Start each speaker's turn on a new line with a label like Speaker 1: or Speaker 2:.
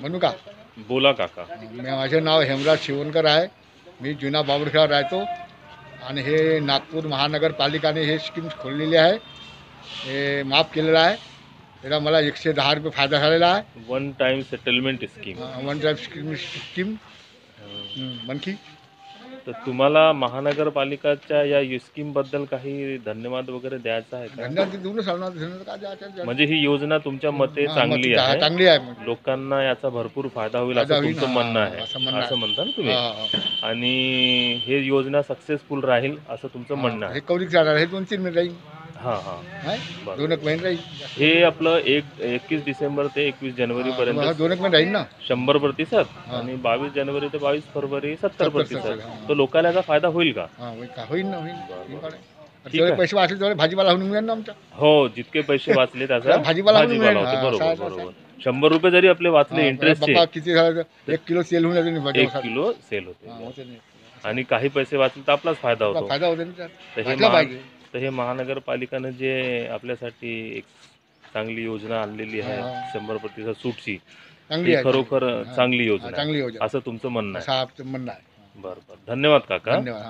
Speaker 1: म्हणू का?
Speaker 2: बोला काका.
Speaker 1: माझे नाव हेमराज शिवणकर आहे. मी जुना बाबुळखेडा राहतो आणि हे नागपूर महानगरपालिकाने हे स्कीम खोललेली आहे. हे माफ केलेलं आहे. त्याला मला 110 रुपये फायदा झालेला आहे.
Speaker 2: One time settlement scheme.
Speaker 1: One time scheme आणखी
Speaker 2: तर तुम्हाला महानगरपालिकाच्या या स्कीम बद्दल काही धन्यवाद वगैरे द्यायचा आहे का?
Speaker 1: धन्यवाद देऊन धन्यवाद का द्यायचं?
Speaker 2: म्हणजे ही योजना तुमच्या मते चांगली आहे,
Speaker 1: चांगली आहे.
Speaker 2: लोकांना याचा भरपूर फायदा होईल असं तुमचं म्हणणं आहे, असं म्हणता ना तुम्ही? आणि हे योजना सक्सेसफुल राहील असं तुमचं म्हणणं आहे.
Speaker 1: हे कौलिक जाणार हे 2-3 महिने राहील.
Speaker 2: हां हां,
Speaker 1: 2 महिने राहील.
Speaker 2: हे आपलं 21 डिसेंबर ते 21 जानेवारी पर्यंत
Speaker 1: 2 महिने राहील ना.
Speaker 2: 100% आणि 22 जानेवारी ते 22 फरवरी 70%. तर लोकांना याचा फायदा होईल का?
Speaker 1: होईल ना, होईल. जेवढे पैसे वाचले तेवढे भाजीपाला होऊन मिळेल ना आमच्या.
Speaker 2: हो, जितके पैसे वाचले त्याचा
Speaker 1: भाजीपाला
Speaker 2: होते. बरोबर. 100 रुपये जरी आपले वाचले इंटरेस्टचे,
Speaker 1: किती झालं? 1 किलो सेल होऊन जाते.
Speaker 2: 1 किलो सेल होते आणि काही पैसे वाचले तर आपलाच फायदा होतो.
Speaker 1: फायदा होते ना.
Speaker 2: तर हे महानगरपालिकानं जे आपल्यासाठी एक चांगली योजना आणलेली आहे 100% सूटची, ती खरोखर चांगली योजना आहे असं तुमचं म्हणणं आहे.
Speaker 1: म्हणणं आहे.
Speaker 2: बरं. धन्यवाद काका.
Speaker 1: धन्यवाद.